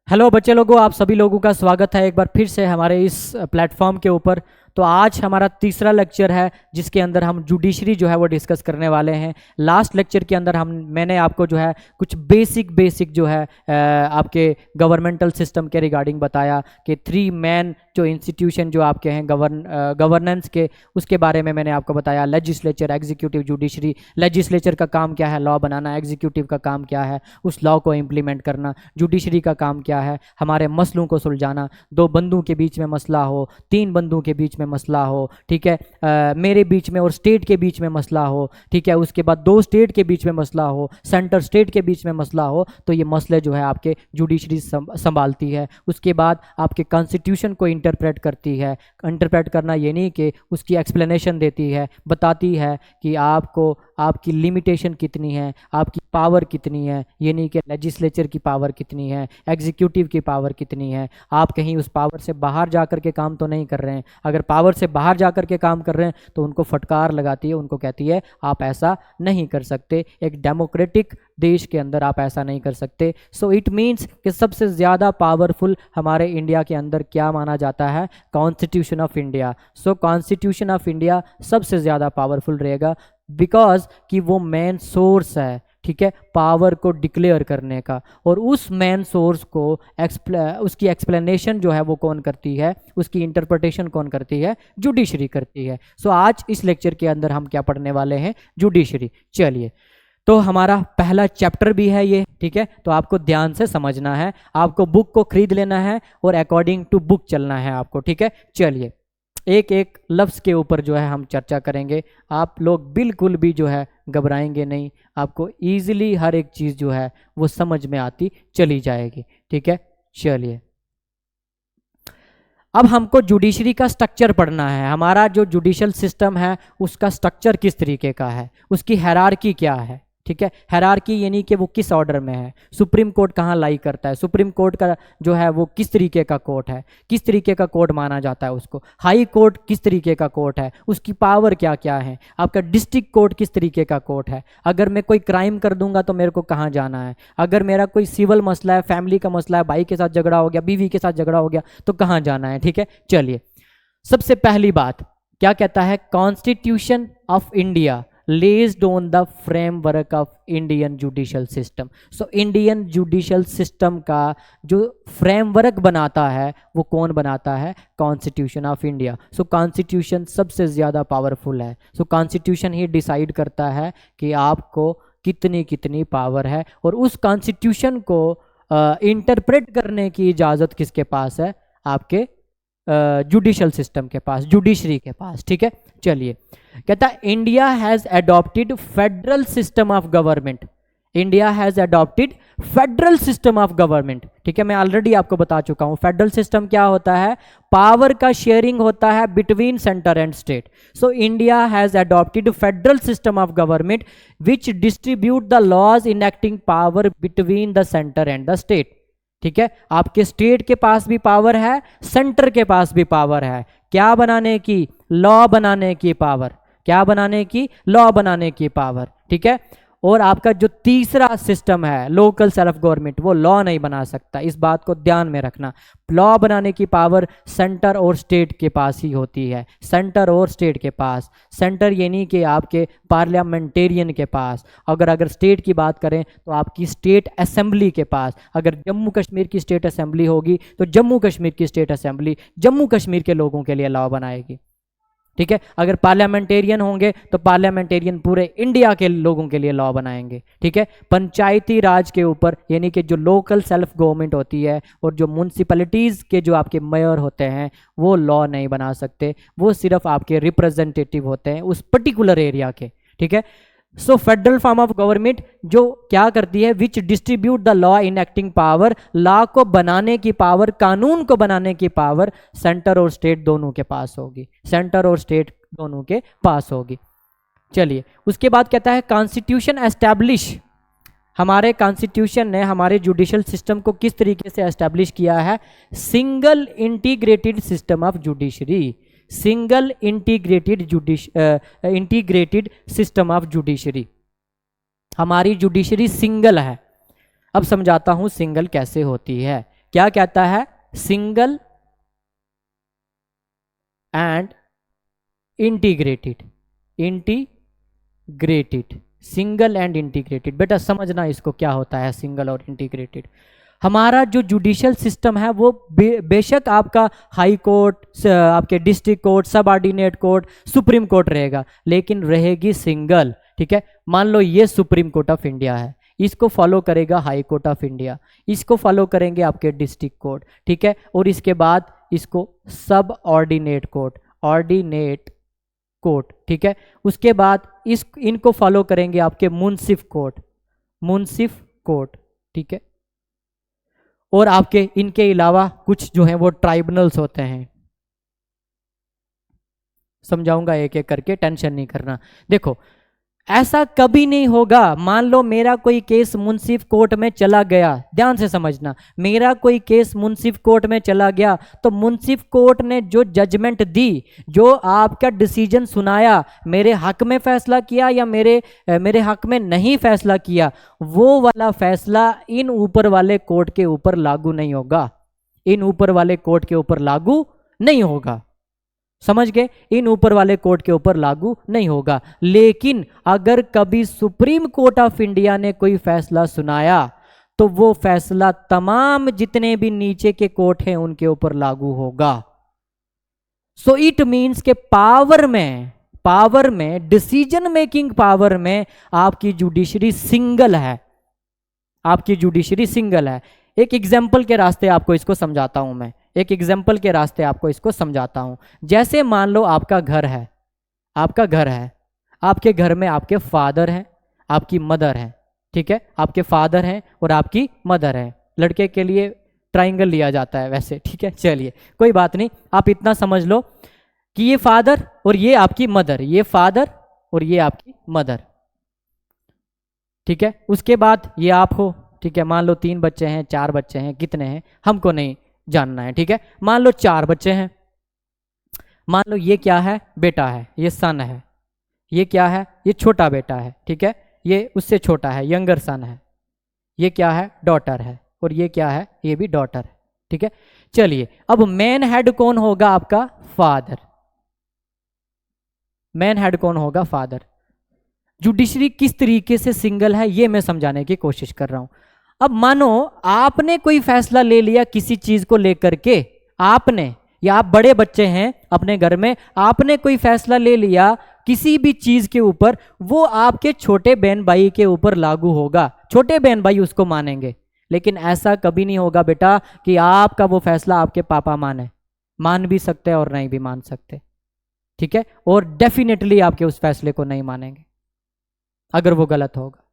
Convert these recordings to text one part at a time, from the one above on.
Hello बच्चे लोगों, आप सभी लोगों का स्वागत है एक बार फिर से हमारे इस प्लेटफॉर्म के ऊपर। तो आज हमारा तीसरा लेक्चर है जिसके अंदर हम जुडिशरी जो है वो डिस्कस करने वाले हैं। लास्ट लेक्चर के अंदर मैंने आपको जो है कुछ बेसिक जो है आपके गवर्नमेंटल सिस्टम के रिगार्डिंग बताया कि थ्री मेन जो इंस्टीट्यूशन जो आपके हैं गवर्नेंस के, उसके बारे में मैंने आपको बताया। Legislature, executive, judiciary. लेजिस्लेचर का काम क्या है? लॉ बनाना। एग्जीक्यूटिव का काम क्या है? उस लॉ को इम्प्लीमेंट करना। जुडिशरी का काम क्या है? हमारे मसलों को सुलझाना। दो बंदों के बीच में मसला हो, तीन बंदों के बीच में मसला हो, ठीक है, मेरे बीच में और स्टेट के बीच में मसला हो, ठीक है, उसके बाद दो स्टेट के बीच में मसला हो, सेंटर स्टेट के बीच में मसला हो, तो ये मसले जो है आपके जुडिशरी संभालती है। उसके बाद आपके कॉन्स्टिट्यूशन को इंटरप्रेट करती है। इंटरप्रेट करना ये नहीं कि उसकी एक्सप्लेनेशन देती है, बताती है कि आपको आपकी लिमिटेशन कितनी है, आपकी पावर कितनी है। ये नहीं कि लेजिस्लेचर की पावर कितनी है, एग्जीक्यूटिव की पावर कितनी है। आप कहीं उस पावर से बाहर जाकर के काम तो नहीं कर रहे हैं। अगर पावर से बाहर जाकर के काम कर रहे हैं तो उनको फटकार लगाती है, उनको कहती है आप ऐसा नहीं कर सकते। एक डेमोक्रेटिक देश के अंदर आप ऐसा नहीं कर सकते। सो इट मीन्स कि सबसे ज़्यादा पावरफुल हमारे इंडिया के अंदर क्या माना जाता है? Constitution of India. So constitution of India सबसे ज़्यादा पावरफुल रहेगा बिकॉज कि वो मेन सोर्स है, ठीक है, पावर को डिक्लेयर करने का। और उस मेन सोर्स को उसकी एक्सप्लेनेशन जो है वो कौन करती है, उसकी इंटरप्रिटेशन कौन करती है? जुडिशरी करती है। सो आज इस लेक्चर के अंदर हम क्या पढ़ने वाले हैं? जुडिशरी। चलिए, तो हमारा पहला चैप्टर भी है ये, ठीक है, तो आपको ध्यान से समझना है, आपको बुक को खरीद लेना है और अकॉर्डिंग टू बुक चलना है आपको, ठीक है। चलिए, एक एक लफ्ज़ के ऊपर जो है हम चर्चा करेंगे। आप लोग बिल्कुल भी जो है घबराएंगे नहीं, आपको ईजिली हर एक चीज़ जो है वो समझ में आती चली जाएगी, ठीक है। चलिए, अब हमको जुडिशरी का स्ट्रक्चर पढ़ना है। हमारा जो जुडिशल सिस्टम है उसका स्ट्रक्चर किस तरीके का है, उसकी हायरार्की क्या है, ठीक है। हायरार्की यानी कि वो किस ऑर्डर में है। सुप्रीम कोर्ट कहाँ लाई करता है, सुप्रीम कोर्ट का जो है वो किस तरीके का कोर्ट है, किस तरीके का कोर्ट माना जाता है उसको। हाई कोर्ट किस तरीके का कोर्ट है, उसकी पावर क्या क्या है। आपका डिस्ट्रिक्ट कोर्ट किस तरीके का कोर्ट है। अगर मैं कोई क्राइम कर दूंगा तो मेरे को कहाँ जाना है। अगर मेरा कोई सिविल मसला है, फैमिली का मसला है, भाई के साथ झगड़ा हो गया, बीवी के साथ झगड़ा हो गया, तो कहाँ जाना है, ठीक है। चलिए, सबसे पहली बात क्या कहता है? Constitution of India laid on the framework of Indian judicial system. So Indian judicial system का जो फ्रेमवर्क बनाता है वो कौन बनाता है? Constitution of India. So constitution सबसे ज़्यादा पावरफुल है। सो कॉन्स्टिट्यूशन ही डिसाइड करता है कि आपको कितनी कितनी पावर है, और उस कॉन्स्टिट्यूशन को इंटरप्रेट करने की इजाज़त किसके पास है? आपके जुडिशल सिस्टम के पास, जुडिशरी के पास, ठीक है। चलिए, कहता है India has adopted federal system of government. India has adopted federal system of government, ठीक है। मैं ऑलरेडी आपको बता चुका हूं फेडरल सिस्टम क्या होता है। पावर का शेयरिंग होता है between centre and state. So India has adopted federal system of government which distribute the laws enacting power between the centre and the state, ठीक है। आपके स्टेट के पास भी पावर है, सेंटर के पास भी पावर है। क्या बनाने की? लॉ बनाने की पावर। क्या बनाने की? लॉ बनाने की पावर, ठीक है। और आपका जो तीसरा सिस्टम है लोकल सेल्फ गवर्नमेंट, वो लॉ नहीं बना सकता, इस बात को ध्यान में रखना। लॉ बनाने की पावर सेंटर और स्टेट के पास ही होती है, सेंटर और स्टेट के पास। सेंटर यानी कि आपके पार्लियामेंटेरियन के पास। अगर स्टेट की बात करें तो आपकी स्टेट असेंबली के पास। अगर जम्मू कश्मीर की स्टेट असेंबली होगी तो जम्मू कश्मीर की स्टेट असेंबली जम्मू कश्मीर के लोगों के लिए लॉ बनाएगी, ठीक है। अगर पार्लियामेंटेरियन होंगे तो पार्लियामेंटेरियन पूरे इंडिया के लोगों के लिए लॉ बनाएंगे, ठीक है। पंचायती राज के ऊपर यानी कि जो लोकल सेल्फ गवर्नमेंट होती है और जो म्यूनसिपैलिटीज़ के जो आपके मेयर होते हैं वो लॉ नहीं बना सकते, वो सिर्फ आपके रिप्रेजेंटेटिव होते हैं उस पर्टिकुलर एरिया के, ठीक है। So federal form of government जो क्या करती है? Which distribute the law enacting power. Law को बनाने की पावर, कानून को बनाने की पावर सेंटर और स्टेट दोनों के पास होगी, सेंटर और स्टेट दोनों के पास होगी। चलिए, उसके बाद कहता है कॉन्स्टिट्यूशन एस्टैब्लिश। हमारे कॉन्स्टिट्यूशन ने हमारे जुडिशल सिस्टम को किस तरीके से एस्टैब्लिश किया है? Single integrated system of judiciary. Single integrated system of judiciary. हमारी जुडिशरी सिंगल है। अब समझाता हूं सिंगल कैसे होती है। क्या कहता है? Single and integrated. Integrated, single and integrated. बेटा समझना इसको क्या होता है सिंगल और इंटीग्रेटेड। हमारा जो जुडिशियल सिस्टम है वो बेशक आपका हाई कोर्ट, आपके डिस्ट्रिक्ट कोर्ट, सब ऑर्डिनेट कोर्ट, सुप्रीम कोर्ट रहेगा, लेकिन रहेगी सिंगल। ठीक है, मान लो ये सुप्रीम कोर्ट ऑफ इंडिया है, इसको फॉलो करेगा हाई कोर्ट ऑफ इंडिया, इसको फॉलो करेंगे आपके डिस्ट्रिक्ट कोर्ट। ठीक है, और इसके बाद इसको सब ऑर्डिनेट कोर्ट, ऑर्डिनेट कोर्ट। ठीक है, उसके बाद इनको फॉलो करेंगे आपके मुंसिफ कोर्ट, मुंसिफ कोर्ट। ठीक है, और आपके इनके अलावा कुछ जो है वो ट्राइब्यूनल्स होते हैं, समझाऊंगा एक एक करके, टेंशन नहीं करना। देखो ऐसा कभी नहीं होगा, मान लो मेरा कोई केस मुंसिफ कोर्ट में चला गया, ध्यान से समझना, मेरा कोई केस मुंसिफ कोर्ट में चला गया तो मुंसिफ कोर्ट ने जो जजमेंट दी, जो आपका डिसीजन सुनाया, मेरे हक में फैसला किया या मेरे हक में नहीं फैसला किया, वो वाला फैसला इन ऊपर वाले कोर्ट के ऊपर लागू नहीं होगा, इन ऊपर वाले कोर्ट के ऊपर लागू नहीं होगा। समझ गए? इन ऊपर वाले कोर्ट के ऊपर लागू नहीं होगा। लेकिन अगर कभी सुप्रीम कोर्ट ऑफ इंडिया ने कोई फैसला सुनाया तो वो फैसला तमाम जितने भी नीचे के कोर्ट हैं उनके ऊपर लागू होगा। सो इट मीन्स के पावर में डिसीजन मेकिंग पावर में आपकी जुडिशरी सिंगल है, आपकी जुडिशरी सिंगल है। एक एग्जाम्पल के रास्ते आपको इसको समझाता हूं मैं, एक एग्जाम्पल के रास्ते आपको इसको समझाता हूं। जैसे मान लो आपका घर है, आपका घर है, आपके घर में आपके फादर हैं, आपकी मदर है। ठीक है, आपके फादर हैं और आपकी मदर है। लड़के के लिए ट्राइंगल लिया जाता है वैसे। ठीक है, चलिए कोई बात नहीं, आप इतना समझ लो कि ये फादर और ये आपकी मदर, ये फादर और ये आपकी मदर। ठीक है, उसके बाद ये आप हो। ठीक है, मान लो 3 बच्चे हैं, 4 बच्चे हैं, कितने हैं हमको नहीं जानना है। ठीक है, मान लो 4 बच्चे हैं। मान लो ये क्या है? बेटा है, ये सन है। ये क्या है? ये छोटा बेटा है। ठीक है, ये उससे छोटा है, यंगर सन है। ये क्या है? डॉटर है। और ये क्या है? ये भी डॉटर है। ठीक है, चलिए अब मेन हेड कौन होगा? आपका फादर। मेन हेड कौन होगा? फादर। जुडिशरी किस तरीके से सिंगल है ये मैं समझाने की कोशिश कर रहा हूं। अब मानो आपने कोई फैसला ले लिया किसी चीज को लेकर के, आपने, या आप बड़े बच्चे हैं अपने घर में, आपने कोई फैसला ले लिया किसी भी चीज के ऊपर, वो आपके छोटे बहन भाई के ऊपर लागू होगा, छोटे बहन भाई उसको मानेंगे। लेकिन ऐसा कभी नहीं होगा बेटा कि आपका वो फैसला आपके पापा माने, मान भी सकते हैं और नहीं भी मान सकते। ठीक है, और डेफिनेटली आपके उस फैसले को नहीं मानेंगे, अगर वो गलत होगा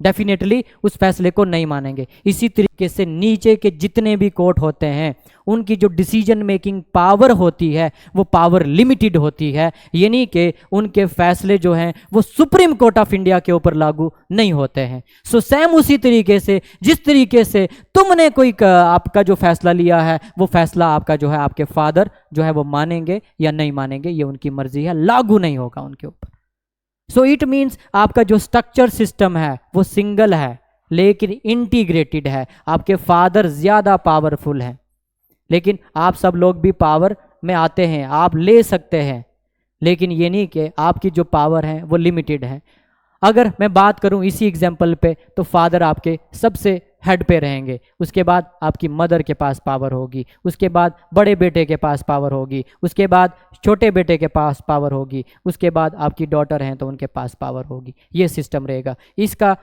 डेफिनेटली उस फैसले को नहीं मानेंगे। इसी तरीके से नीचे के जितने भी कोर्ट होते हैं उनकी जो डिसीजन मेकिंग पावर होती है वो पावर लिमिटेड होती है, यानी कि उनके फैसले जो हैं वो सुप्रीम कोर्ट ऑफ इंडिया के ऊपर लागू नहीं होते हैं। सो सेम उसी तरीके से जिस तरीके से तुमने कोई आपका जो फैसला लिया है वो फैसला आपका जो है आपके फादर जो है वो मानेंगे या नहीं मानेंगे ये उनकी मर्जी है, लागू नहीं होगा उनके ऊपर। सो इट मीन्स आपका जो स्ट्रक्चर सिस्टम है वो सिंगल है लेकिन इंटीग्रेटेड है। आपके फादर ज्यादा पावरफुल हैं, लेकिन आप सब लोग भी पावर में आते हैं, आप ले सकते हैं, लेकिन ये नहीं कि आपकी जो पावर है वो लिमिटेड है। अगर मैं बात करूं इसी एग्जाम्पल पे तो फादर आपके सबसे हेड पे रहेंगे, उसके बाद आपकी मदर के पास पावर होगी, उसके बाद बड़े बेटे के पास पावर होगी, उसके बाद छोटे बेटे के पास पावर होगी, उसके बाद आपकी डॉटर हैं तो उनके पास पावर होगी। ये सिस्टम रहेगा। इसका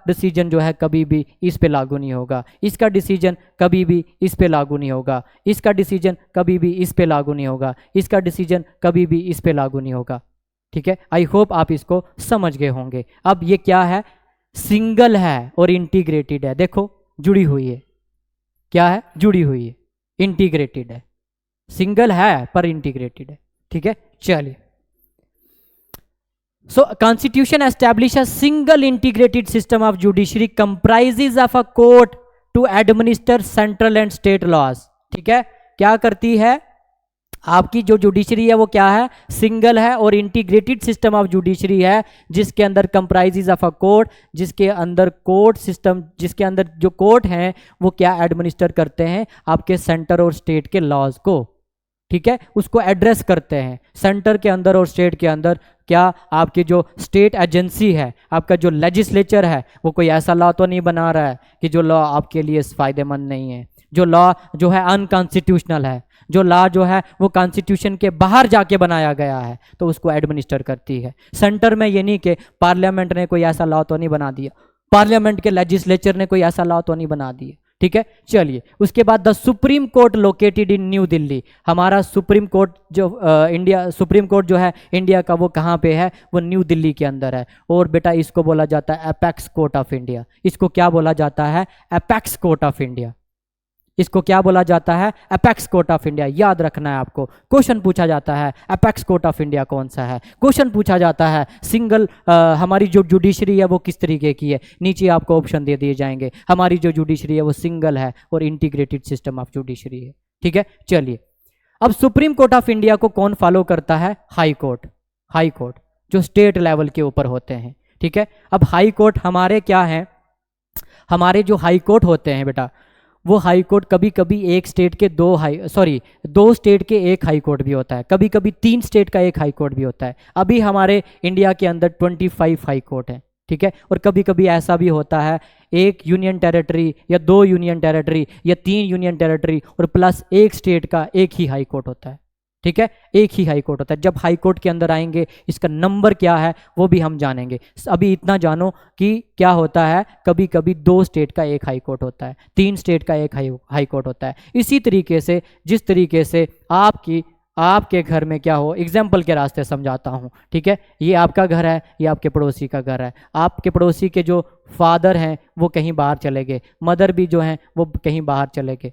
डिसीजन जो है कभी भी इस पे लागू नहीं होगा, इसका डिसीजन कभी भी इस पे लागू नहीं होगा, इसका डिसीजन कभी भी इस पे लागू नहीं होगा, इसका डिसीजन कभी भी इस पे लागू नहीं होगा। ठीक है, आई होप आप इसको समझ गए होंगे। अब ये क्या है? सिंगल है और इंटीग्रेटेड है। देखो जुड़ी हुई है, क्या है? जुड़ी हुई है, इंटीग्रेटेड है। सिंगल है पर इंटीग्रेटेड है। ठीक है, चलिए। So constitution establish a single integrated system of judiciary comprises of a court to administer central and state laws. ठीक है, क्या करती है? आपकी जो जुडिशरी है वो क्या है, सिंगल है और इंटीग्रेटेड सिस्टम ऑफ जुडिशरी है, जिसके अंदर कंप्राइजेज ऑफ अ कोर्ट, जिसके अंदर कोर्ट सिस्टम, जिसके अंदर जो कोर्ट हैं वो क्या एडमिनिस्टर करते हैं, आपके सेंटर और स्टेट के लॉज को, ठीक है, उसको एड्रेस करते हैं। सेंटर के अंदर और स्टेट के अंदर क्या आपकी जो स्टेट एजेंसी है, आपका जो लेजिस्लेचर है, वो कोई ऐसा लॉ तो नहीं बना रहा है कि जो लॉ आपके लिए फायदेमंद नहीं है, जो लॉ जो है अनकॉन्स्टिट्यूशनल है, जो लॉ जो है वो कॉन्स्टिट्यूशन के बाहर जाके बनाया गया है, तो उसको एडमिनिस्टर करती है। सेंटर में ये नहीं कि पार्लियामेंट ने कोई ऐसा लॉ तो नहीं बना दिया, पार्लियामेंट के लेजिस्लेचर ने कोई ऐसा लॉ तो नहीं बना दिया, ठीक है। चलिए उसके बाद the supreme court located in new Delhi, हमारा सुप्रीम कोर्ट जो इंडिया सुप्रीम कोर्ट जो है इंडिया का, वो कहाँ पे है, वो न्यू दिल्ली के अंदर है। और बेटा इसको बोला जाता है एपेक्स कोर्ट ऑफ इंडिया, इसको क्या बोला जाता है, एपेक्स कोर्ट ऑफ इंडिया, इसको क्या बोला जाता है, एपेक्स कोर्ट ऑफ इंडिया। याद रखना है आपको, क्वेश्चन पूछा जाता है एपेक्स कोर्ट ऑफ इंडिया कौन सा है, क्वेश्चन पूछा जाता है सिंगल हमारी जो जुडिशरी है वो किस तरीके की है, नीचे आपको ऑप्शन दे दिए जाएंगे। हमारी जो जुडिशरी है वो सिंगल है और इंटीग्रेटेड सिस्टम ऑफ जुडिशरी है, ठीक है। चलिए अब सुप्रीम कोर्ट ऑफ इंडिया को कौन फॉलो करता है, हाई कोर्ट, हाई कोर्ट जो स्टेट लेवल के ऊपर होते हैं, ठीक है। अब हाई कोर्ट हमारे क्या हैं, हमारे जो हाई कोर्ट होते हैं बेटा, वो हाई कोर्ट कभी कभी एक स्टेट के दो स्टेट के एक हाई कोर्ट भी होता है, कभी कभी 3 स्टेट का एक हाई कोर्ट भी होता है। अभी हमारे इंडिया के अंदर 25 हाई कोर्ट हैं, ठीक है। और कभी कभी ऐसा भी होता है 1 यूनियन टेरिटरी या 2 यूनियन टेरिटरी या 3 यूनियन टेरिटरी और प्लस एक स्टेट का एक ही हाई कोर्ट होता है, ठीक है, एक ही हाई कोर्ट होता है। जब हाई कोर्ट के अंदर आएंगे इसका नंबर क्या है वो भी हम जानेंगे। अभी इतना जानो कि क्या होता है, कभी कभी 2 स्टेट का एक हाई कोर्ट होता है, 3 स्टेट का एक हाई कोर्ट होता है। इसी तरीके से जिस तरीके से आपके घर में क्या हो, एग्जाम्पल के रास्ते समझाता हूँ, ठीक है। ये आपका घर है, ये आपके पड़ोसी का घर है, आपके पड़ोसी के जो फादर हैं वो कहीं बाहर चले गए, मदर भी जो हैं वो कहीं बाहर चले गए,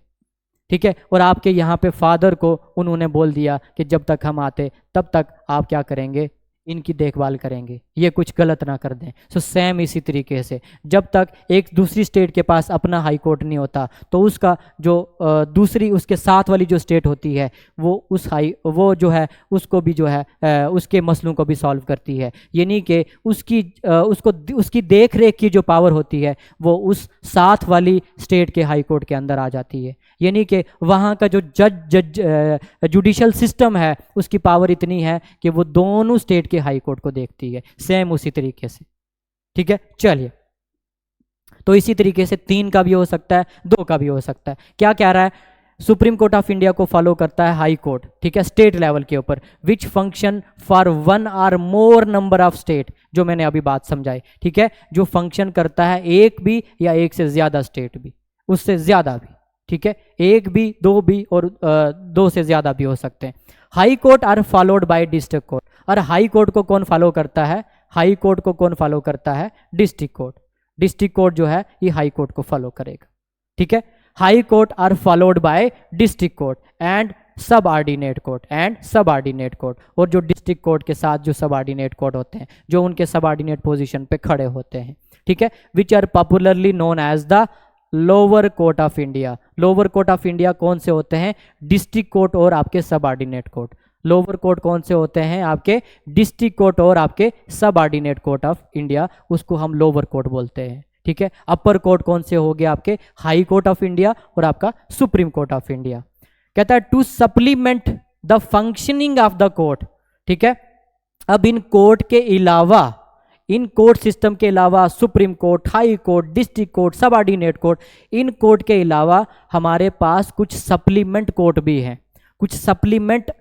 ठीक है। और आपके यहाँ पे फादर को उन्होंने बोल दिया कि जब तक हम आते तब तक आप क्या करेंगे, इनकी देखभाल करेंगे, ये कुछ गलत ना कर दें। सो सेम इसी तरीके से जब तक एक दूसरी स्टेट के पास अपना हाई कोर्ट नहीं होता तो उसका जो दूसरी उसके साथ वाली जो स्टेट होती है वो जो है उसको भी जो है उसके मसलों को भी सॉल्व करती है। यानी कि उसकी देख रेख की जो पावर होती है वो उस साथ वाली स्टेट के हाई कोर्ट के अंदर आ जाती है। यानी कि वहाँ का जो जुडिशल सिस्टम है उसकी पावर इतनी है कि वो दोनों स्टेट के हाई कोर्ट को देखती है, सेम उसी तरीके से, ठीक है। चलिए तो इसी तरीके से 3 का भी हो सकता है, 2 का भी हो सकता है। क्या कह रहा है, सुप्रीम कोर्ट ऑफ इंडिया को फॉलो करता है हाई कोर्ट, ठीक है, स्टेट लेवल के ऊपर, विच फंक्शन फॉर 1 और मोर नंबर ऑफ स्टेट, जो मैंने अभी बात समझाई, ठीक है, जो फंक्शन करता है एक भी या एक से ज्यादा स्टेट भी, उससे ज्यादा भी, ठीक है, 1 भी 2 भी और 2 से ज्यादा भी हो सकते हैं। High court are followed by district court, और हाई कोर्ट को कौन फॉलो करता है, हाई कोर्ट को कौन फॉलो करता है, डिस्ट्रिक्ट कोर्ट। डिस्ट्रिक्ट कोर्ट जो है ये हाई कोर्ट को फॉलो करेगा, ठीक है। High court are followed by district court and subordinate court, और जो डिस्ट्रिक्ट कोर्ट के साथ जो सब ऑर्डिनेट कोर्ट होते हैं, जो उनके सब ऑर्डिनेट पोजिशन पे खड़े होते हैं, ठीक है, which are popularly known as the lower court of India. Lower court of India कौन से होते हैं, डिस्ट्रिक्ट कोर्ट और आपके सब ऑर्डिनेट कोर्ट। लोअर कोर्ट कौन से होते हैं, आपके डिस्ट्रिक्ट कोर्ट और आपके सब ऑर्डिनेट कोर्ट ऑफ इंडिया, उसको हम लोअर कोर्ट बोलते हैं, ठीक है। अपर कोर्ट कौन से हो गए, आपके हाई कोर्ट ऑफ इंडिया और आपका सुप्रीम कोर्ट ऑफ इंडिया। कहता है to supplement the functioning of the court, ठीक है। अब इन कोर्ट के अलावा, इन कोर्ट सिस्टम के अलावा, supreme court, high court, district court, सब ऑर्डिनेट कोर्ट, इन कोर्ट के अलावा हमारे पास कुछ सप्लीमेंट कोर्ट भी हैं, कुछ सप्लीमेंट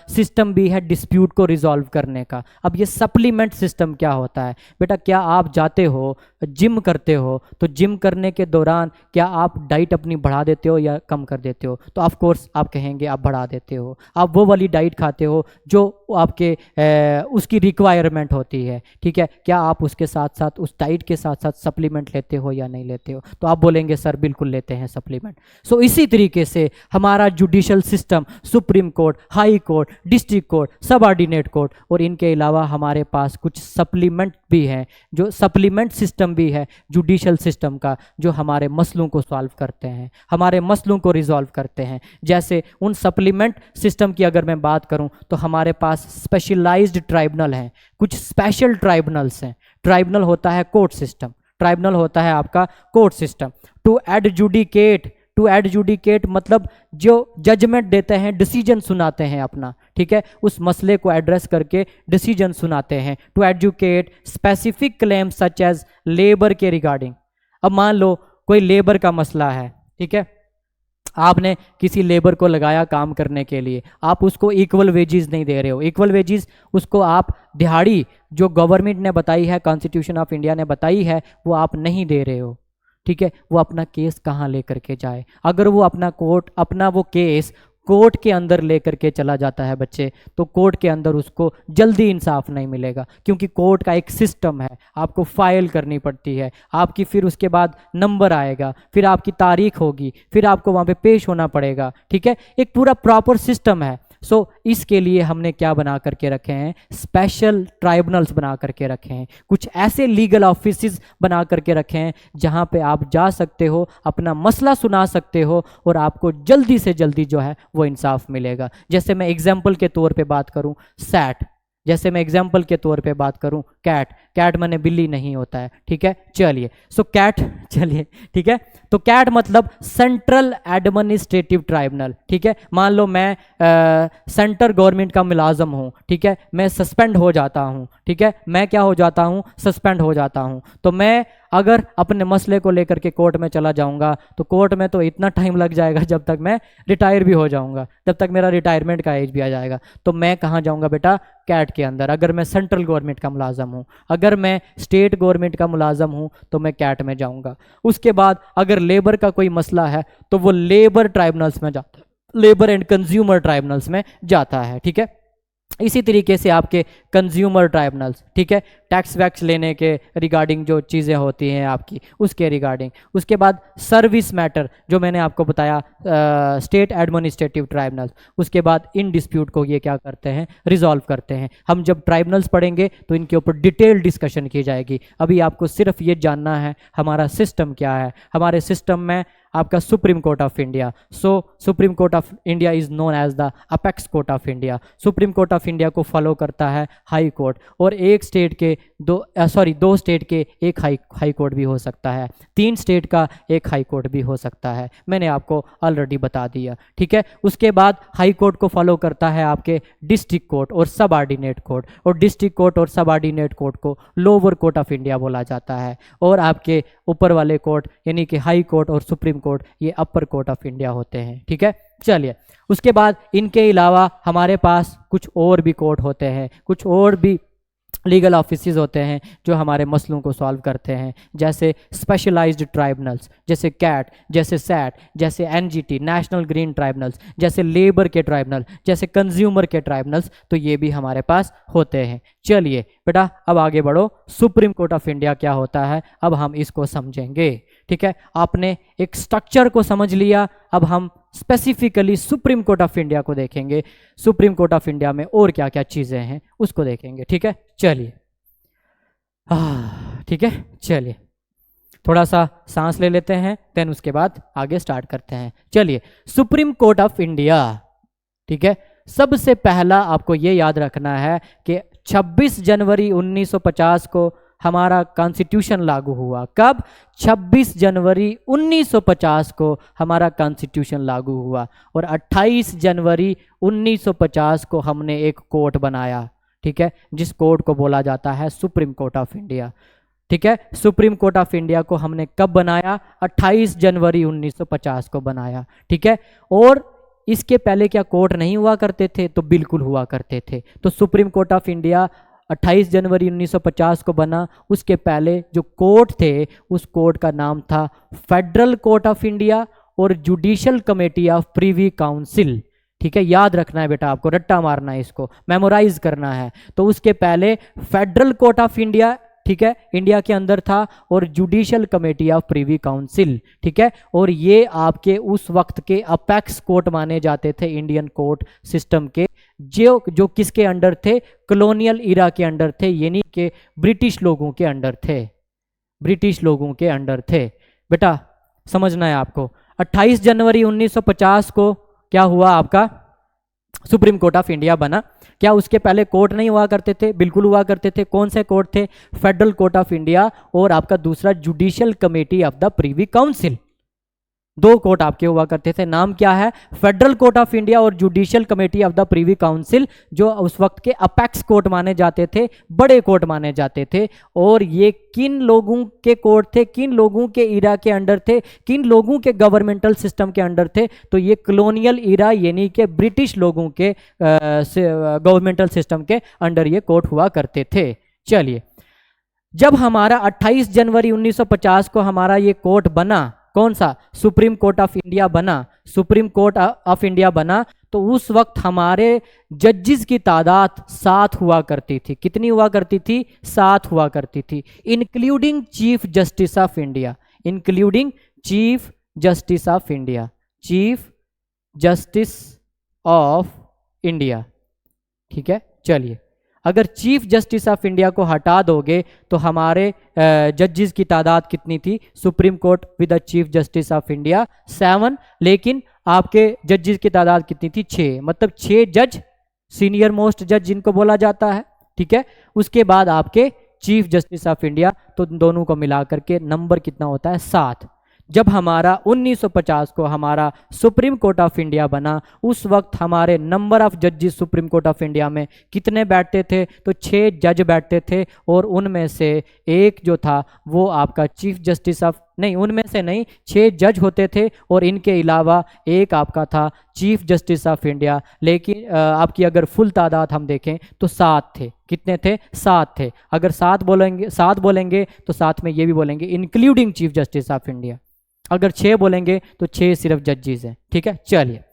सिस्टम भी है डिस्प्यूट को रिजॉल्व करने का। अब ये सप्लीमेंट सिस्टम क्या होता है बेटा, क्या आप जाते हो जिम करते हो, तो जिम करने के दौरान क्या आप डाइट अपनी बढ़ा देते हो या कम कर देते हो, तो ऑफ कोर्स आप कहेंगे आप बढ़ा देते हो। आप वो वाली डाइट खाते हो जो आपके उसकी रिक्वायरमेंट होती है, ठीक है। क्या आप उसके साथ साथ उस डाइट के साथ साथ सप्लीमेंट लेते हो या नहीं लेते हो? तो आप बोलेंगे सर बिल्कुल लेते हैं सप्लीमेंट। सो इसी तरीके से हमारा judicial system, supreme court, high court, district court, सब ऑर्डिनेट कोर्ट, और इनके अलावा हमारे पास कुछ सप्लीमेंट भी हैं, जो सप्लीमेंट सिस्टम भी है जुडिशल सिस्टम का, जो हमारे मसलों को सॉल्व करते हैं, हमारे मसलों को रिजॉल्व करते हैं। जैसे उन सप्लीमेंट सिस्टम की अगर मैं बात करूं तो हमारे पास स्पेशलाइज्ड ट्राइब्यूनल हैं, कुछ स्पेशल ट्राइब्यूनल्स हैं। ट्राइब्यूनल होता है कोर्ट सिस्टम, ट्राइब्यूनल होता है आपका कोर्ट सिस्टम। टू एडजुडिकेट मतलब जो जजमेंट देते हैं, डिसीजन सुनाते हैं अपना, ठीक है, उस मसले को एड्रेस करके डिसीजन सुनाते हैं। To adjudicate specific claim such as labour के रिगार्डिंग। अब मान लो कोई लेबर का मसला है, ठीक है, आपने किसी लेबर को लगाया काम करने के लिए, आप उसको इक्वल वेजेस नहीं दे रहे हो। इक्वल वेजेस उसको आप दिहाड़ी जो गवर्नमेंट ने बताई है, कॉन्स्टिट्यूशन ऑफ इंडिया ने बताई है, वो आप नहीं दे रहे हो, ठीक है। वो अपना केस कहाँ लेकर के जाए? अगर वो अपना वो केस कोर्ट के अंदर लेकर के चला जाता है बच्चे, तो कोर्ट के अंदर उसको जल्दी इंसाफ नहीं मिलेगा, क्योंकि कोर्ट का एक सिस्टम है, आपको फाइल करनी पड़ती है आपकी, फिर उसके बाद नंबर आएगा, फिर आपकी तारीख होगी, फिर आपको वहाँ पे पेश होना पड़ेगा, ठीक है। एक पूरा प्रॉपर सिस्टम है। सो इसके लिए हमने क्या बना करके रखे हैं? स्पेशल ट्राइब्यूनल्स बना करके रखे हैं, कुछ ऐसे लीगल ऑफिसेस बना करके रखे हैं जहां पे आप जा सकते हो, अपना मसला सुना सकते हो, और आपको जल्दी से जल्दी जो है वो इंसाफ मिलेगा। जैसे मैं एग्जाम्पल के तौर पे बात करूं सैट, जैसे मैं एग्जाम्पल के तौर पे बात करूं कैट माने बिल्ली नहीं होता है, ठीक है। चलिए सो कैट, चलिए ठीक है, तो कैट मतलब सेंट्रल एडमिनिस्ट्रेटिव ट्राइब्यूनल, ठीक है। मान लो मैं सेंट्रल गवर्नमेंट का मुलाजम हूँ, ठीक है, मैं सस्पेंड हो जाता हूँ, ठीक है, मैं क्या हो जाता हूँ? सस्पेंड हो जाता हूँ। तो मैं अगर अपने मसले को लेकर के कोर्ट में चला जाऊंगा, तो कोर्ट में तो इतना टाइम लग जाएगा जब तक मैं रिटायर भी हो जाऊंगा, जब तक मेरा रिटायरमेंट का एज भी आ जाएगा। तो मैं कहाँ जाऊंगा बेटा? कैट के अंदर। अगर मैं सेंट्रल गवर्नमेंट का मुलाजम हूँ, अगर मैं स्टेट गवर्नमेंट का मुलाजम हूँ, तो मैं कैट में जाऊंगा। उसके बाद अगर लेबर का कोई मसला है तो वो लेबर ट्राइब्यूनल्स में जाता है, लेबर एंड कंज्यूमर ट्राइब्यूनल्स में जाता है, ठीक है। इसी तरीके से आपके कंज्यूमर ट्राइब्यूनल्स, ठीक है, टैक्स वैक्स लेने के रिगार्डिंग जो चीज़ें होती हैं आपकी, उसके रिगार्डिंग। उसके बाद सर्विस मैटर जो मैंने आपको बताया, स्टेट एडमिनिस्ट्रेटिव ट्राइब्यूनल्स। उसके बाद इन डिस्प्यूट को ये क्या करते हैं? रिजॉल्व करते हैं। हम जब ट्राइब्यूनल्स पढ़ेंगे तो इनके ऊपर डिटेल डिस्कशन की जाएगी। अभी आपको सिर्फ ये जानना है हमारा सिस्टम क्या है। हमारे सिस्टम में आपका supreme court of India, so supreme court of India is known as the apex court of India. Supreme court of India को फॉलो करता है हाई कोर्ट, और एक स्टेट के दो स्टेट के एक हाई कोर्ट भी हो सकता है, 3 स्टेट का एक हाई कोर्ट भी हो सकता है, मैंने आपको ऑलरेडी बता दिया, ठीक है। उसके बाद हाई कोर्ट को फॉलो करता है आपके डिस्ट्रिक्ट कोर्ट और सब ऑर्डिनेट कोर्ट, और डिस्ट्रिक्ट कोर्ट और सब ऑर्डिनेट कोर्ट को लोअर कोर्ट ऑफ इंडिया बोला जाता है, और आपके ऊपर वाले कोर्ट यानी कि हाई कोर्ट और सुप्रीम कोर्ट ये अपर कोर्ट ऑफ इंडिया होते हैं, ठीक है। चलिए उसके बाद इनके अलावा हमारे पास कुछ और भी कोर्ट होते हैं, कुछ और भी लीगल ऑफिसेज होते हैं जो हमारे मसलों को सॉल्व करते हैं, जैसे स्पेशलाइज्ड ट्राइब्यूनल्स, जैसे कैट, जैसे सैट, जैसे एनजीटी नेशनल ग्रीन ट्राइब्यूनल्स, जैसे लेबर के ट्राइब्यूनल, जैसे कंज्यूमर के ट्राइब्यूनल्स, तो ये भी हमारे पास होते हैं। चलिए बेटा अब आगे बढ़ो, सुप्रीम कोर्ट ऑफ इंडिया क्या होता है अब हम इसको समझेंगे, ठीक है। आपने एक स्ट्रक्चर को समझ लिया, अब हम specifically supreme court of India को देखेंगे। सुप्रीम कोर्ट ऑफ इंडिया में और क्या क्या चीज़ें हैं उसको देखेंगे, ठीक है। चलिए ठीक है, चलिए थोड़ा सा सांस ले लेते हैं, देन उसके बाद आगे स्टार्ट करते हैं। चलिए सुप्रीम कोर्ट ऑफ इंडिया, ठीक है। सबसे पहला आपको ये याद रखना है कि 26 जनवरी 1950 को हमारा कॉन्स्टिट्यूशन लागू हुआ। कब? 26 जनवरी 1950 को हमारा कॉन्स्टिट्यूशन लागू हुआ, और 28 जनवरी 1950 को हमने एक कोर्ट बनाया, ठीक है, जिस कोर्ट को बोला जाता है सुप्रीम कोर्ट ऑफ इंडिया, ठीक है। सुप्रीम कोर्ट ऑफ इंडिया को हमने कब बनाया? 28 जनवरी 1950 को बनाया, ठीक है। और इसके पहले क्या कोर्ट नहीं हुआ करते थे? तो बिल्कुल हुआ करते थे। तो सुप्रीम कोर्ट ऑफ इंडिया 28 जनवरी 1950 को बना। उसके पहले जो कोर्ट थे उस कोर्ट का नाम था फेडरल कोर्ट ऑफ इंडिया और judicial committee of Privi council, ठीक है, याद रखना है बेटा, आपको रट्टा मारना है, इसको मेमोराइज करना है। तो उसके पहले फेडरल कोर्ट ऑफ इंडिया, ठीक है, इंडिया के अंदर था, और judicial committee of privy council, ठीक है, और ये आपके उस वक्त के अपेक्स कोर्ट माने जाते थे इंडियन कोर्ट सिस्टम के, जो किसके अंडर थे, कॉलोनियल इरा के अंडर थे, यानी कि ब्रिटिश लोगों के अंडर थे, ब्रिटिश लोगों के अंडर थे। बेटा समझना है आपको। 28 जनवरी 1950 को क्या हुआ, आपका सुप्रीम कोर्ट ऑफ इंडिया बना। क्या उसके पहले कोर्ट नहीं हुआ करते थे? बिल्कुल हुआ करते थे। कौन से कोर्ट थे? फेडरल कोर्ट ऑफ इंडिया और आपका दूसरा judicial committee of the privy council. दो कोर्ट आपके हुआ करते थे। नाम क्या है? फेडरल कोर्ट ऑफ इंडिया और judicial committee of the privy council, जो उस वक्त के अपेक्स कोर्ट माने जाते थे, बड़े कोर्ट माने जाते थे। और ये किन लोगों के कोर्ट थे, किन लोगों के इरा के अंडर थे, किन लोगों के गवर्नमेंटल सिस्टम के अंडर थे? तो ये कॉलोनियल इरा यानी कि ब्रिटिश लोगों के गवर्नमेंटल सिस्टम के अंडर ये कोर्ट हुआ करते थे। चलिए, जब हमारा 28 जनवरी 1950 को हमारा ये कोर्ट बना, कौन सा? सुप्रीम कोर्ट ऑफ इंडिया बना, सुप्रीम कोर्ट ऑफ इंडिया बना, तो उस वक्त हमारे जजेस की तादाद 7 हुआ करती थी। कितनी हुआ करती थी? 7 हुआ करती थी, including chief justice of India, including chief justice of India, chief justice of India, ठीक है। चलिए, अगर चीफ जस्टिस ऑफ इंडिया को हटा दोगे तो हमारे जजेस की तादाद कितनी थी? Supreme court with the chief justice of India 7, लेकिन आपके जजेस की तादाद कितनी थी? 6, मतलब 6 जज, सीनियर मोस्ट जज जिनको बोला जाता है, ठीक है। उसके बाद आपके चीफ जस्टिस ऑफ इंडिया, तो दोनों को मिलाकर के नंबर कितना होता है? 7। जब हमारा 1950 को हमारा सुप्रीम कोर्ट ऑफ इंडिया बना, उस वक्त हमारे नंबर ऑफ जजेस सुप्रीम कोर्ट ऑफ इंडिया में कितने बैठते थे? तो 6 जज बैठते थे, और उनमें से एक जो था वो आपका चीफ जस्टिस ऑफ, नहीं उनमें से नहीं, 6 जज होते थे, और इनके अलावा एक आपका था चीफ जस्टिस ऑफ इंडिया। लेकिन आपकी अगर फुल तादाद हम देखें तो 7 थे। कितने थे? 7 थे। अगर 7 बोलेंगे तो साथ में ये भी बोलेंगे including chief justice of India. अगर 6 बोलेंगे तो 6 सिर्फ जजेस हैं, ठीक है। चलिए,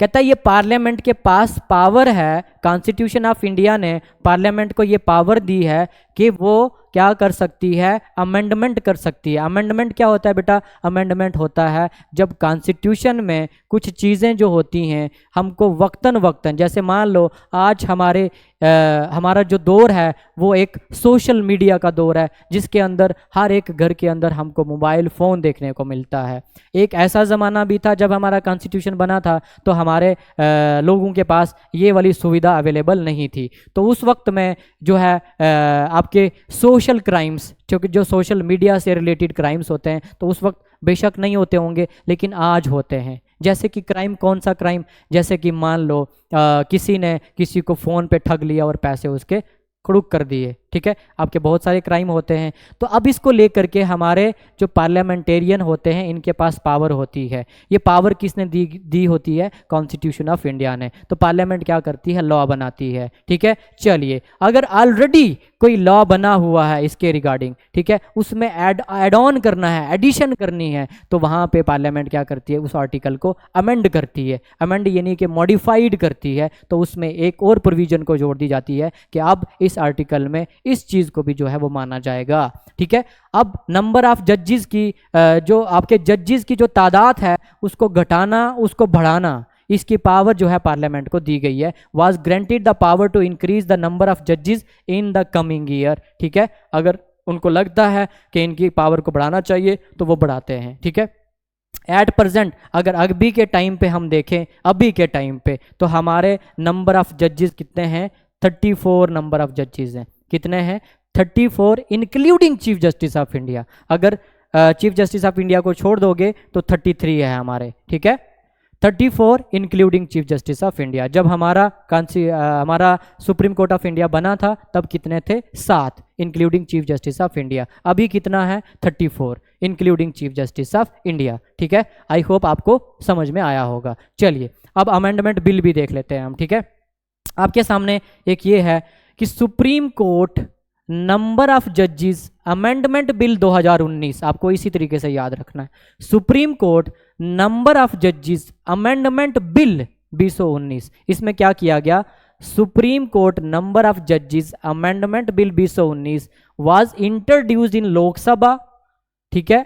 कहता है ये पार्लियामेंट के पास पावर है, कॉन्स्टिट्यूशन ऑफ इंडिया ने पार्लियामेंट को ये पावर दी है कि वो क्या कर सकती है? अमेंडमेंट कर सकती है। अमेंडमेंट क्या होता है बेटा? अमेंडमेंट होता है जब कॉन्स्टिट्यूशन में कुछ चीज़ें जो होती हैं हमको वक्तन वक्तन, जैसे मान लो आज हमारा जो दौर है वो एक सोशल मीडिया का दौर है, जिसके अंदर हर एक घर के अंदर हमको मोबाइल फ़ोन देखने को मिलता है। एक ऐसा ज़माना भी था जब हमारा कॉन्स्टिट्यूशन बना था तो हमारे लोगों के पास ये वाली सुविधा अवेलेबल नहीं थी। तो उस वक्त में जो है आपके सोशल क्राइम्स, क्योंकि जो सोशल मीडिया से रिलेटेड क्राइम्स होते हैं तो उस वक्त बेशक नहीं होते होंगे, लेकिन आज होते हैं। जैसे कि क्राइम, कौन सा क्राइम? जैसे कि मान लो किसी ने किसी को फ़ोन पे ठग लिया और पैसे उसके खुड़ुक कर दिए, ठीक है। आपके बहुत सारे क्राइम होते हैं। तो अब इसको लेकर के हमारे जो पार्लियामेंटेरियन होते हैं इनके पास पावर होती है। ये पावर किसने दी होती है? कॉन्स्टिट्यूशन ऑफ इंडिया ने। तो पार्लियामेंट क्या करती है? लॉ बनाती है, ठीक है। चलिए, अगर ऑलरेडी कोई लॉ बना हुआ है इसके रिगार्डिंग, ठीक है, उसमें ऐड ऑन करना है, एडिशन करनी है, तो वहाँ पे पार्लियामेंट क्या करती है? उस आर्टिकल को अमेंड करती है। अमेंड यानी कि मॉडिफाइड करती है। तो उसमें एक और प्रोविजन को जोड़ दी जाती है कि अब इस आर्टिकल में इस चीज़ को भी जो है वो माना जाएगा, ठीक है। अब नंबर ऑफ जजेस की, जो आपके जजेस की जो तादाद है उसको घटाना, उसको बढ़ाना, इसकी पावर जो है पार्लियामेंट को दी गई है। Was granted the power to increase the number of जजेस इन द कमिंग ईयर, ठीक है। अगर उनको लगता है कि इनकी पावर को बढ़ाना चाहिए तो वो बढ़ाते हैं, ठीक है। एट प्रेजेंट अगर अभी के टाइम पे हम देखें, अभी के टाइम पे, तो हमारे नंबर ऑफ जजेस कितने हैं? 34 नंबर ऑफ जजेस हैं। कितने हैं? 34, including chief justice of India. अगर चीफ जस्टिस ऑफ इंडिया को छोड़ दोगे तो 33 है हमारे, ठीक है। 34 including chief justice of India. जब हमारा सुप्रीम कोर्ट ऑफ इंडिया बना था तब कितने थे? 7 including chief justice of India. अभी कितना है? 34 including chief justice of India, ठीक है। आई होप आपको समझ में आया होगा। चलिए, अब अमेंडमेंट बिल भी देख लेते हैं हम, ठीक है। आपके सामने एक ये है कि सुप्रीम कोर्ट नंबर ऑफ जजेस अमेंडमेंट बिल 2019, आपको इसी तरीके से याद रखना है। सुप्रीम कोर्ट नंबर ऑफ जजेस अमेंडमेंट बिल 2019, इसमें क्या किया गया, सुप्रीम कोर्ट नंबर ऑफ जजेस amendment bill 2019 was introduced in Lok Sabha. ठीक है,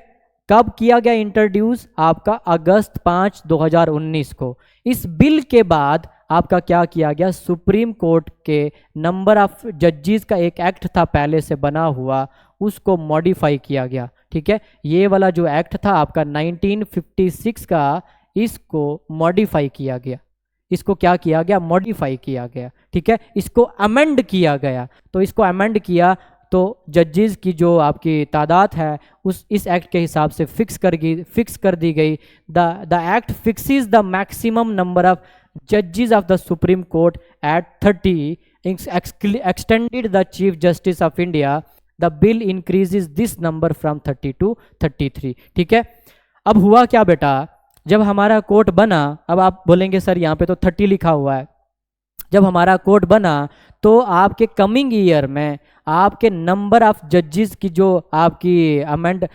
कब किया गया इंट्रोड्यूस, आपका अगस्त 5 2019 को। इस बिल के बाद आपका क्या किया गया, सुप्रीम कोर्ट के नंबर ऑफ जजेस का एक एक्ट था पहले से बना हुआ, उसको मॉडिफाई किया गया। ठीक है, ये वाला जो एक्ट था आपका 1956 का, इसको मॉडिफाई किया गया। इसको क्या किया गया, मॉडिफाई किया गया। ठीक है, इसको अमेंड किया गया। तो इसको अमेंड किया तो जजेस की जो आपकी तादाद है उस इस एक्ट के हिसाब से फिक्स कर दी गई। The act fixes the maximum number of जजेस of the supreme court at 30, extended the chief justice of India. The bill increases this number from 30 to 33। ठीक है, अब हुआ क्या बेटा, जब हमारा कोर्ट बना, अब आप बोलेंगे सर यहाँ पे तो 30 लिखा हुआ है। जब हमारा कोर्ट बना तो आपके कमिंग ईयर में आपके नंबर ऑफ जजेस की जो आपकी अमेंड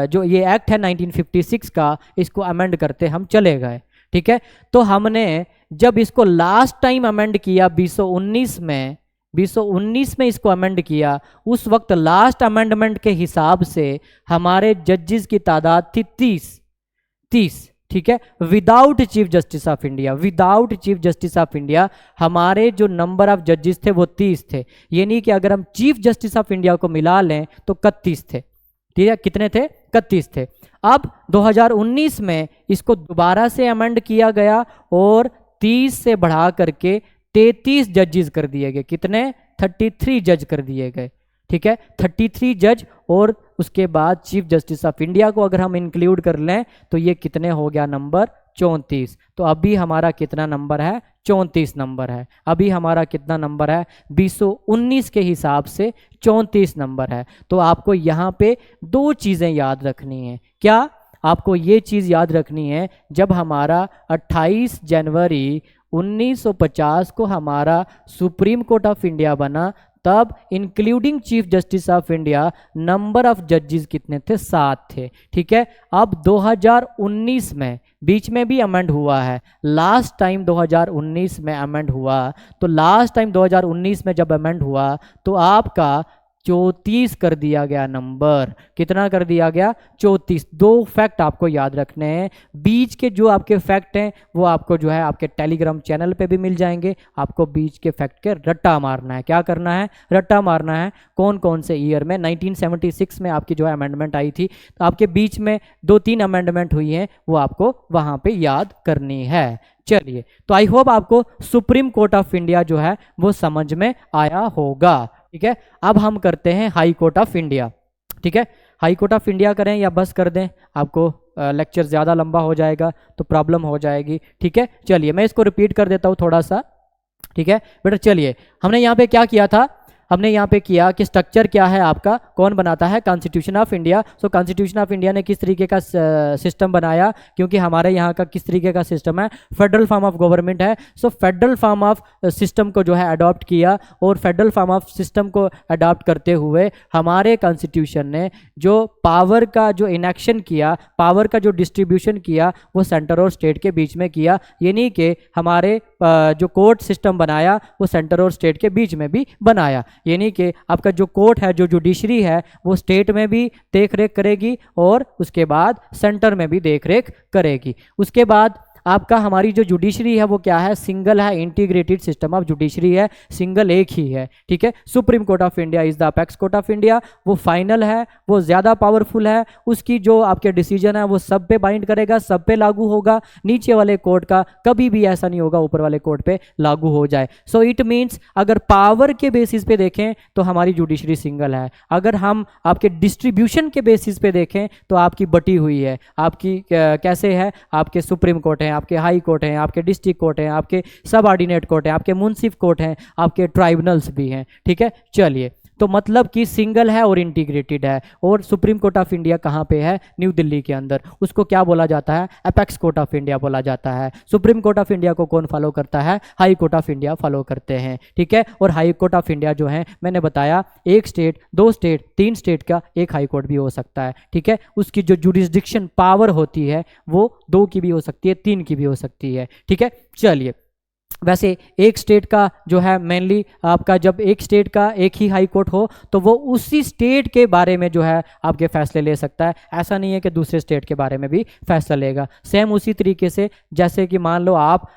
जो ये एक्ट है 1956 का, इसको अमेंड करते हम चले गए। ठीक है, तो हमने जब इसको लास्ट टाइम अमेंड किया 2019 में इसको अमेंड किया, उस वक्त लास्ट अमेंडमेंट के हिसाब से हमारे जजेस की तादाद थी 30। ठीक है, without chief justice of India हमारे जो नंबर ऑफ जजेस थे वो 30 थे। यानी कि अगर हम चीफ जस्टिस ऑफ इंडिया को मिला लें तो 31 थे। ठीक है, कितने थे, 31 थे। अब 2019 में इसको दोबारा से अमेंड किया गया और 30 से बढ़ा करके 33 जजेस कर दिए गए। कितने, 33 जज कर दिए गए। ठीक है, 33 जज, और उसके बाद चीफ जस्टिस ऑफ इंडिया को अगर हम इंक्लूड कर लें तो ये कितने हो गया, नंबर 34। तो अभी हमारा कितना नंबर है, 34 नंबर है। अभी हमारा कितना नंबर है, 2019 के हिसाब से 34 नंबर है। तो आपको यहाँ पे दो चीज़ें याद रखनी है। क्या, आपको ये चीज़ याद रखनी है, जब हमारा 28 जनवरी 1950 को हमारा सुप्रीम कोर्ट ऑफ इंडिया बना, तब including chief justice of India number of जजेस कितने थे, 7 थे। ठीक है, अब 2019 में बीच में भी अमेंड हुआ है, लास्ट टाइम 2019 में अमेंड हुआ। तो लास्ट टाइम 2019 में जब अमेंड हुआ तो आपका 34 कर दिया गया नंबर। कितना कर दिया गया, 34। दो फैक्ट आपको याद रखने हैं। बीच के जो आपके फैक्ट हैं वो आपको जो है आपके टेलीग्राम चैनल पे भी मिल जाएंगे। आपको बीच के फैक्ट के रट्टा मारना है। क्या करना है, रट्टा मारना है। कौन कौन से ईयर में, 1976 में आपकी जो है अमेंडमेंट आई थी, तो आपके बीच में 2-3 अमेंडमेंट हुई हैं, वो आपको वहाँ पे याद करनी है। चलिए, तो आई होप आपको सुप्रीम कोर्ट ऑफ इंडिया जो है वो समझ में आया होगा। ठीक है, अब हम करते हैं हाई कोर्ट ऑफ इंडिया। ठीक है, हाई कोर्ट ऑफ इंडिया करें या बस कर दें, आपको लेक्चर ज़्यादा लंबा हो जाएगा तो प्रॉब्लम हो जाएगी। ठीक है, चलिए मैं इसको रिपीट कर देता हूँ थोड़ा सा। ठीक है बेटा, चलिए हमने यहाँ पे क्या किया था, हमने यहाँ पे किया कि स्ट्रक्चर क्या है आपका, कौन बनाता है, constitution of India. So constitution of India ने किस तरीके का सिस्टम बनाया, क्योंकि हमारे यहाँ का किस तरीके का सिस्टम है, फेडरल फॉर्म ऑफ गवर्नमेंट है। So federal form of system को जो है अडॉप्ट किया, और फेडरल फॉर्म ऑफ सिस्टम को अडॉप्ट करते हुए हमारे कॉन्स्टिट्यूशन ने जो पावर का जो इनेक्शन किया, पावर का जो डिस्ट्रीब्यूशन किया, वो सेंटर और स्टेट के बीच में किया। यानी कि हमारे जो कोर्ट सिस्टम बनाया वो सेंटर और स्टेट के बीच में भी बनाया। यानी कि आपका जो कोर्ट है, जो जुडिशरी है, वो स्टेट में भी देख रेख करेगी और उसके बाद सेंटर में भी देख रेख करेगी। उसके बाद आपका हमारी जो जुडिशरी है वो क्या है, सिंगल है, इंटीग्रेटेड सिस्टम ऑफ जुडिशरी है, सिंगल एक ही है। ठीक है, supreme court of India is the apex court of India. वो फाइनल है, वो ज़्यादा पावरफुल है, उसकी जो आपके डिसीजन है वो सब पे बाइंड करेगा, सब पे लागू होगा। नीचे वाले कोर्ट का कभी भी ऐसा नहीं होगा ऊपर वाले कोर्ट पे लागू हो जाए। सो इट मीन्स अगर पावर के बेसिस पे देखें तो हमारी जुडिशरी सिंगल है, अगर हम आपके डिस्ट्रीब्यूशन के बेसिस पे देखें तो आपकी बटी हुई है। आपकी कैसे है, आपके सुप्रीम कोर्ट है, आपके हाई कोर्ट हैं, आपके डिस्ट्रिक्ट कोर्ट हैं, आपके सब ऑर्डिनेट कोर्ट हैं, आपके मुंसिफ कोर्ट हैं, आपके ट्राइब्यूनल्स भी हैं। ठीक है, चलिए तो मतलब कि सिंगल है और इंटीग्रेटेड है। और सुप्रीम कोर्ट ऑफ इंडिया कहाँ पे है? न्यू दिल्ली के अंदर। उसको क्या बोला जाता है? अपेक्स कोर्ट ऑफ इंडिया बोला जाता है। सुप्रीम कोर्ट ऑफ इंडिया को कौन फॉलो करता है? High court of India follow करते हैं, ठीक है। और हाई कोर्ट ऑफ इंडिया जो है, मैंने बताया एक स्टेट, दो स्टेट, तीन स्टेट का एक हाई कोर्ट भी हो सकता है, ठीक है। उसकी जो जुरिस्डिक्शन पावर होती है वो 2 की भी हो सकती है, 3 की भी हो सकती है, ठीक है। चलिए, वैसे एक स्टेट का जो है मेनली आपका, जब एक स्टेट का एक ही हाई कोर्ट हो तो वो उसी स्टेट के बारे में जो है आपके फैसले ले सकता है। ऐसा नहीं है कि दूसरे स्टेट के बारे में भी फैसला लेगा। सेम उसी तरीके से जैसे कि मान लो आप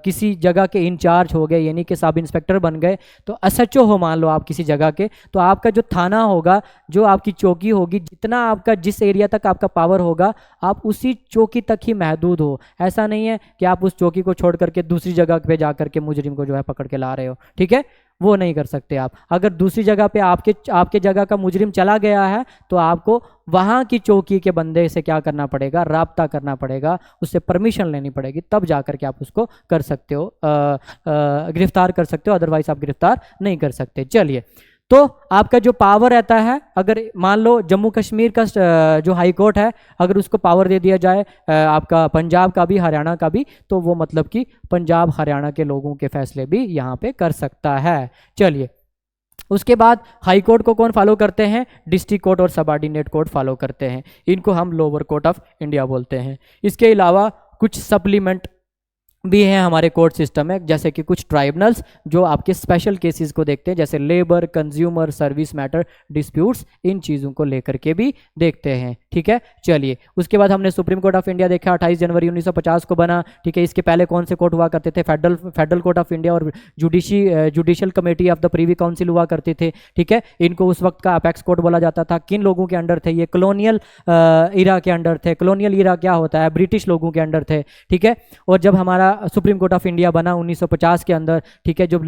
किसी जगह के इंचार्ज हो गए, यानी कि सब इंस्पेक्टर बन गए, तो एसएचओ हो मान लो आप किसी जगह के, तो आपका जो थाना होगा, जो आपकी चौकी होगी, जितना आपका जिस एरिया तक आपका पावर होगा, आप उसी चौकी तक ही महदूद हो। ऐसा नहीं है कि आप उस चौकी को छोड़ करके दूसरी जगह पे जा करके मुजरिम को जो है पकड़ के ला रहे हो, ठीक है। वो नहीं कर सकते आप। अगर दूसरी जगह पे आपके जगह का मुजरिम चला गया है तो आपको वहां की चौकी के बंदे से क्या करना पड़ेगा? राब्ता करना पड़ेगा, उससे परमिशन लेनी पड़ेगी, तब जा करके आप उसको कर सकते हो, गिरफ्तार कर सकते हो, अदरवाइज आप गिरफ्तार नहीं कर सकते। चलिए, तो आपका जो पावर रहता है, अगर मान लो जम्मू कश्मीर का जो हाई कोर्ट है, अगर उसको पावर दे दिया जाए आपका पंजाब का भी, हरियाणा का भी, तो वो मतलब कि पंजाब हरियाणा के लोगों के फैसले भी यहाँ पे कर सकता है। चलिए, उसके बाद हाई कोर्ट को कौन फॉलो करते हैं? डिस्ट्रिक्ट कोर्ट और सबऑर्डिनेट कोर्ट फॉलो करते हैं। इनको हम लोअर कोर्ट ऑफ इंडिया बोलते हैं। इसके अलावा कुछ सप्लीमेंट भी हैं हमारे कोर्ट सिस्टम में, जैसे कि कुछ ट्राइब्यूनल्स जो आपके स्पेशल केसेस को देखते हैं, जैसे labour, consumer, service matter, disputes, इन चीज़ों को लेकर के भी देखते हैं, ठीक है। चलिए, उसके बाद हमने सुप्रीम कोर्ट ऑफ इंडिया देखा, 28 जनवरी 1950 को बना, ठीक है। इसके पहले कौन से कोर्ट हुआ करते थे? फेडरल कोर्ट ऑफ इंडिया और judicial committee of the Privi council हुआ करते थे, ठीक है। इनको उस वक्त का अपेक्स कोर्ट बोला जाता था। किन लोगों के अंडर थे ये? कॉलोनियल इरा के अंडर थे। कॉलोनियल इरा क्या होता है? ब्रिटिश लोगों के अंडर थे, ठीक है। और जब हमारा सुप्रीम कोर्ट ऑफ इंडिया बना 1950 के अंदर, ठीक है, जब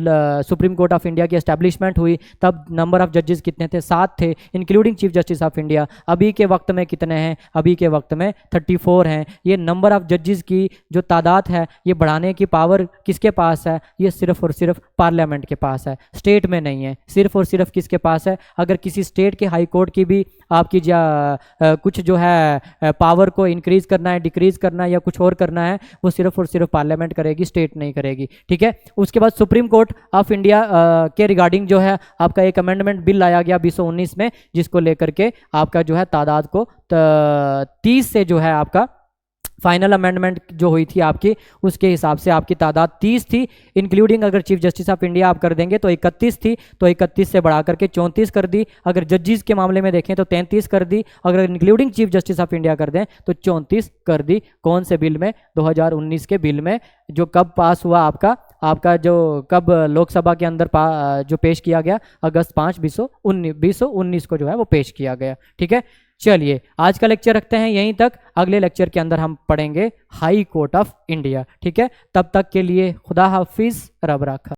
सुप्रीम कोर्ट ऑफ इंडिया की एस्टैब्लिशमेंट हुई, तब नंबर ऑफ जजेस कितने थे? 7 थे, including chief justice of India. अभी के वक्त में कितने हैं? अभी के वक्त में 34 हैं। ये नंबर ऑफ जजेस की जो तादाद है, ये बढ़ाने की पावर किसके पास है? ये सिर्फ और सिर्फ पार्लियामेंट के पास है, स्टेट में नहीं है। सिर्फ और सिर्फ किसके पास है? अगर किसी स्टेट के हाई कोर्ट की भी आपकी कुछ जो है पावर को इंक्रीज करना है, डिक्रीज करना है, या कुछ और करना है, वो सिर्फ और सिर्फ पार्लियामेंट करेगी, स्टेट नहीं करेगी, ठीक है। उसके बाद सुप्रीम कोर्ट ऑफ इंडिया के रिगार्डिंग जो है आपका एक अमेंडमेंट बिल लाया गया 2019 में, जिसको लेकर के आपका जो है तादाद को 30 से जो है आपका फाइनल अमेंडमेंट जो हुई थी आपकी, उसके हिसाब से आपकी तादाद 30 थी, इंक्लूडिंग अगर चीफ जस्टिस ऑफ इंडिया आप कर देंगे तो 31 थी, तो 31 से बढ़ा करके 34 कर दी। अगर जजेस के मामले में देखें तो 33 कर दी, अगर including chief justice of India कर दें तो 34 कर दी। कौन से बिल में? 2019 के बिल में, जो कब पास हुआ आपका जो कब लोकसभा के अंदर जो पेश किया गया, अगस्त 5 2019 को जो है वो पेश किया गया, ठीक है। चलिए, आज का लेक्चर रखते हैं यहीं तक। अगले लेक्चर के अंदर हम पढ़ेंगे हाई कोर्ट ऑफ इंडिया, ठीक है। तब तक के लिए खुदा हाफिज, रब राखा।